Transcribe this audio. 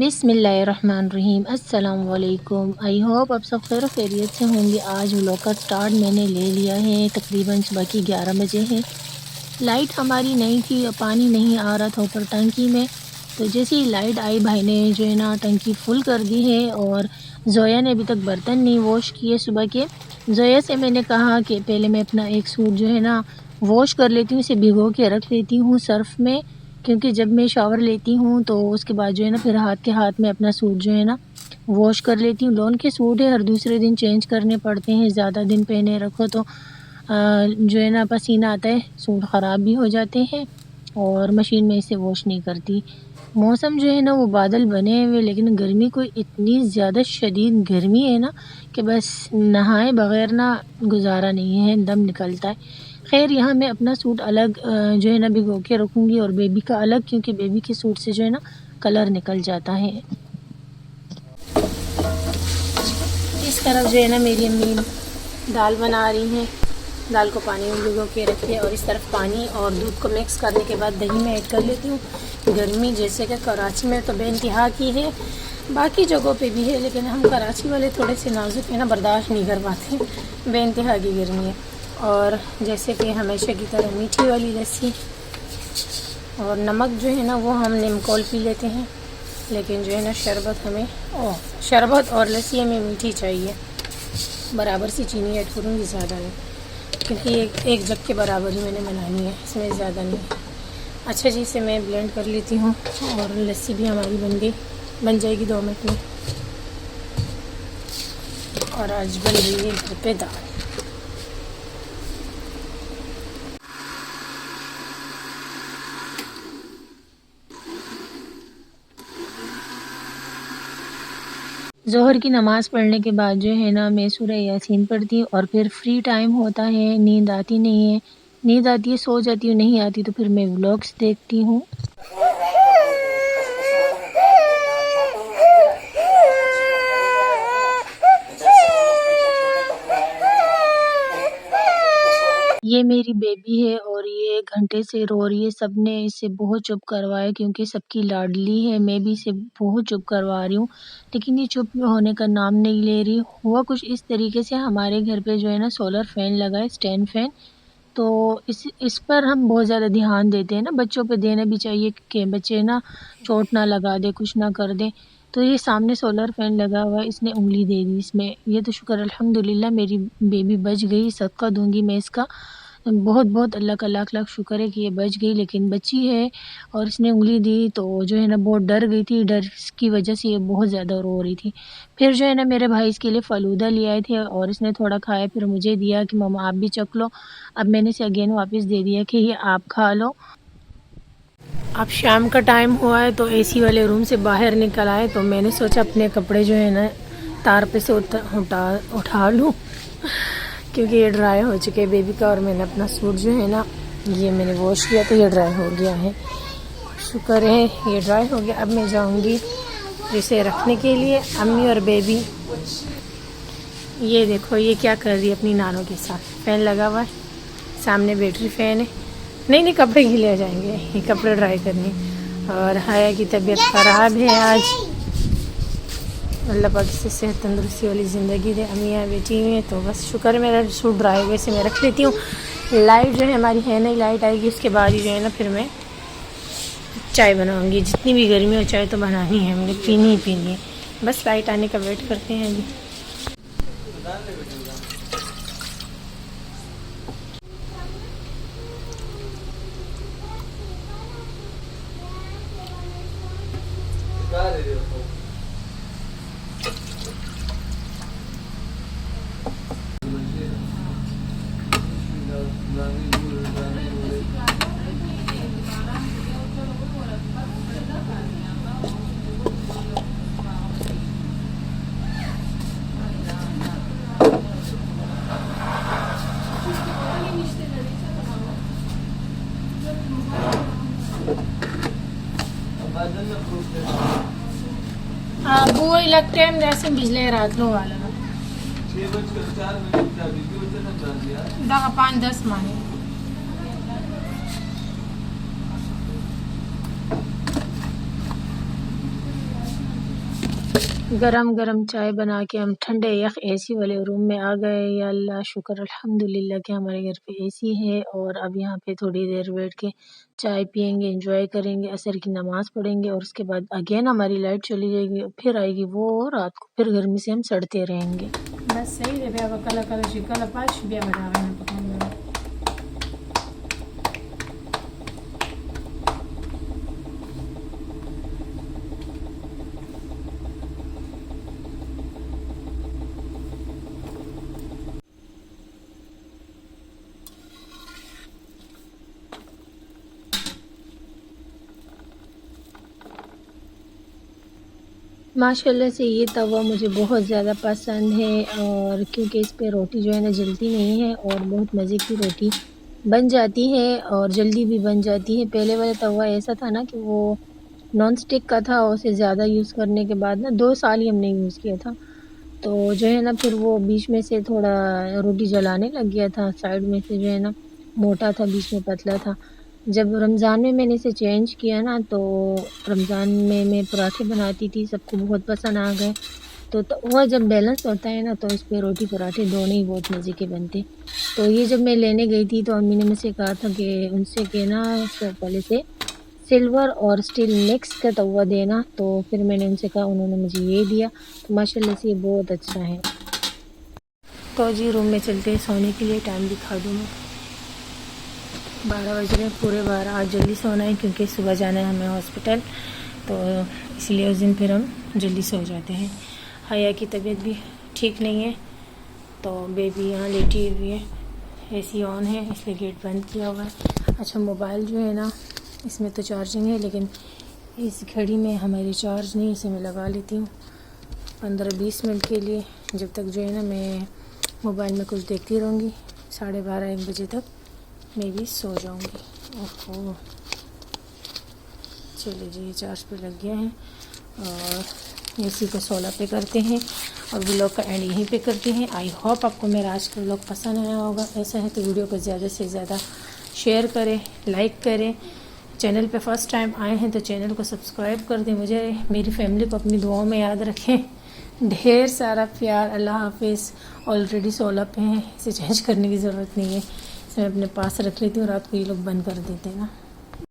बिस्मिल्लाहिर्रहमानिर्रहीम। अस्सलाम वालेकुम। आई होप आप सब खैर खैरियत से होंगे। आज व्लॉग का स्टार्ट मैंने ले लिया है। तकरीबन सुबह की 11 बजे है। लाइट हमारी नहीं थी, पानी नहीं आ रहा था ऊपर टंकी में। तो जैसे ही लाइट आई, भाई ने जो है ना टंकी फुल कर दी है। और जोया ने अभी तक बर्तन नहीं वॉश किए सुबह के। जोया से मैंने कहा कि पहले मैं अपना एक सूट जो है ना वॉश कर लेती हूँ, इसे भिगो के रख लेती हूँ सर्फ़ में, क्योंकि जब मैं शावर लेती हूँ तो उसके बाद जो है ना फिर हाथ के हाथ में अपना सूट जो है ना वॉश कर लेती हूँ। लॉन के सूट है, हर दूसरे दिन चेंज करने पड़ते हैं, ज़्यादा दिन पहने रखो तो जो है ना पसीना आता है, सूट ख़राब भी हो जाते हैं और मशीन में इसे वॉश नहीं करती। मौसम जो है ना वो बादल बने हुए, लेकिन गर्मी कोई इतनी ज़्यादा शदीद गर्मी है ना कि बस नहाए बग़ैर ना गुजारा नहीं है, दम निकलता है। खैर यहाँ मैं अपना सूट अलग जो है ना भिगो के रखूँगी और बेबी का अलग, क्योंकि बेबी के सूट से जो है ना कलर निकल जाता है। इस तरफ जो है ना मेरी अम्मी दाल बना रही हैं। दाल को पानी में भिगो के रखिए और इस तरफ पानी और दूध को मिक्स करने के बाद दही में ऐड कर लेती हूँ। गर्मी जैसे कि कराची में तो बेइंतहा की है, बाकी जगहों पे भी है, लेकिन हम कराची वाले थोड़े से नाजुक है ना, बर्दाश्त नहीं कर पाते, बेइंतहा की गर्मी है। और जैसे कि हमेशा की तरह मीठी वाली लस्सी और नमक जो है ना वो हम निमकोल पी लेते हैं, लेकिन जो है ना शरबत और लस्सी हमें मीठी चाहिए। बराबर सी चीनी ऐड करूँगी, ज़्यादा नहीं, क्योंकि एक जग के बराबर ही मैंने बनानी है, इसमें ज़्यादा नहीं। अच्छा जी, इसे मैं ब्लेंड कर लेती हूँ और लस्सी भी हमारी बन जाएगी 2 मिनट में। और आज बन रही है घर पे दाल। ज़ोहर की नमाज़ पढ़ने के बाद जो है ना मैं सूरह यासीन पढ़ती हूँ और फिर फ्री टाइम होता है, नींद आती नहीं है, नींद आती है सो जाती हूँ, नहीं आती तो फिर मैं व्लॉग्स देखती हूँ। ये मेरी बेबी है और ये घंटे से रो रही है। सबने इसे बहुत चुप करवाया क्योंकि सबकी लाडली है। मैं भी इसे बहुत चुप करवा रही हूँ, लेकिन ये चुप होने का नाम नहीं ले रही। हुआ कुछ इस तरीके से, हमारे घर पे जो है ना सोलर फ़ैन लगा है, स्टैंड फ़ैन। तो इस पर हम बहुत ज़्यादा ध्यान देते हैं ना, बच्चों पे देना भी चाहिए कि बच्चे ना चोट ना लगा दे, कुछ ना कर दें। तो ये सामने सोलर फ़ैन लगा हुआ है, इसने उंगली दे दी इसमें। ये तो शुक्र अल्हम्दुलिल्लाह मेरी बेबी बच गई, सदका दूंगी मैं इसका। बहुत बहुत अल्लाह का लाख लाख शुक्र है कि ये बच गई, लेकिन बच्ची है और इसने उंगली दी तो जो है ना बहुत डर गई थी। डर की वजह से ये बहुत ज़्यादा रो रही थी। फिर जो है ना मेरे भाई इसके लिए फ़लूदा ले आए थे और इसने थोड़ा खाया, फिर मुझे दिया कि मम्मा आप भी चख लो। अब मैंने इसे अगेन वापस दे दिया कि ये आप खा लो। अब शाम का टाइम हुआ है तो एसी वाले रूम से बाहर निकल आए, तो मैंने सोचा अपने कपड़े जो है ना तार पे से उठा लूँ, क्योंकि ये ड्राई हो चुके हैं बेबी का। और मैंने अपना सूट जो है ना ये मैंने वॉश किया तो ये ड्राई हो गया है, शुक्र है ये ड्राई हो गया। अब मैं जाऊंगी इसे रखने के लिए। अम्मी और बेबी ये देखो ये क्या कर रही है अपनी नानों के साथ। फ़ैन लगा हुआ है, सामने बैटरी फ़ैन है। नहीं कपड़े गीले हो जाएंगे, ये कपड़े ड्राई करने। और हाया की तबीयत ख़राब है आज, अल्लाह पाक से सेहत तंदुरुस्ती वाली ज़िंदगी दे। अम्मियाँ बेटी हुई हैं तो बस शुक्र है, मेरा सूट ड्राई हुए से मैं रख लेती हूँ। लाइट जो है हमारी है नहीं, लाइट आएगी उसके बाद ही जो है ना फिर मैं चाय बनाऊँगी। जितनी भी गर्मी हो चाय तो बनानी है, हमने पीनी ही पीनी है। बस लाइट आने का वेट करते हैं अभी। वो लगते हैं जैसे बिजली रात लो वाला 5-10 माने। गरम गरम चाय बना के हम ठंडे यख एसी वाले रूम में आ गए। या अल्लाह शुक्र अल्हम्दुलिल्लाह कि हमारे घर पे एसी है। और अब यहाँ पे थोड़ी देर बैठ के चाय पियेंगे, एंजॉय करेंगे, असर की नमाज़ पढ़ेंगे और उसके बाद अगेन हमारी लाइट चली जाएगी, फिर आएगी वो और रात को फिर गर्मी से हम सड़ते रहेंगे। बस सही है बिया कला कला शिकला पाँच बिया बढ़ावे ना पकाने माशाल्लाह से ये तवा मुझे बहुत ज़्यादा पसंद है। और क्योंकि इस पे रोटी जो है ना जलती नहीं है और बहुत मज़े की रोटी बन जाती है और जल्दी भी बन जाती है। पहले वाला तवा ऐसा था ना कि वो नॉन स्टिक का था, उसे ज़्यादा यूज़ करने के बाद ना 2 साल ही हमने यूज़ किया था। तो जो है ना फिर वो बीच में से थोड़ा रोटी जलाने लग गया था, साइड में से जो है ना मोटा था, बीच में पतला था। जब रमज़ान में मैंने इसे चेंज किया ना तो रमज़ान में मैं पराठे बनाती थी, सबको बहुत पसंद आ गए। तो वह जब बैलेंस होता है ना तो इस पे रोटी पराठे दोनों ही बहुत मज़े के बनते। तो ये जब मैं लेने गई थी तो अम्मी ने मुझसे कहा था कि उनसे कि ना पहले से सिल्वर और स्टील मिक्स का तवा देना। तो फिर मैंने उनसे कहा, उन्होंने मुझे ये दिया। तो माशाल्लाह से ये बहुत अच्छा है। तो जी रूम में चलते हैं सोने के लिए, टाइम दिखा दूँ मैं। 12 बज रहे हैं, पूरे 12। आज जल्दी सोना है क्योंकि सुबह जाना है हमें हॉस्पिटल, तो इसलिए उस दिन फिर हम जल्दी सो जाते हैं। हया की तबीयत भी ठीक नहीं है तो बेबी यहाँ लेटी हुई है, एसी ऑन है इसलिए गेट बंद किया हुआ है। अच्छा मोबाइल जो है ना इसमें तो चार्जिंग है लेकिन इस घड़ी में हमारी चार्ज नहीं, इसे मैं लगा लेती हूँ 15-20 मिनट के लिए, जब तक जो है ना मैं मोबाइल में कुछ देखती रहूँगी। 12:30-1 बजे तक मैं भी सो जाऊँगी। ओहो चलिए जी, चार्ज पे लग गया है और एसी को 16 पे करते हैं और व्लॉग का एंड यहीं पे करते हैं। आई होप आपको मेरा आज का व्लॉग पसंद आया होगा। ऐसा है तो वीडियो को ज़्यादा से ज़्यादा शेयर करें, लाइक करें। चैनल पे फर्स्ट टाइम आए हैं तो चैनल को सब्सक्राइब कर दें। मुझे मेरी फैमिली को अपनी दुआओं में याद रखें। ढेर सारा प्यार। अल्लाह हाफिज़। ऑलरेडी 16 पे हैं, इसे चेंज करने की ज़रूरत नहीं है, इसे मैं अपने पास रख लेती हूँ। रात को ये लोग बंद कर देते हैं ना।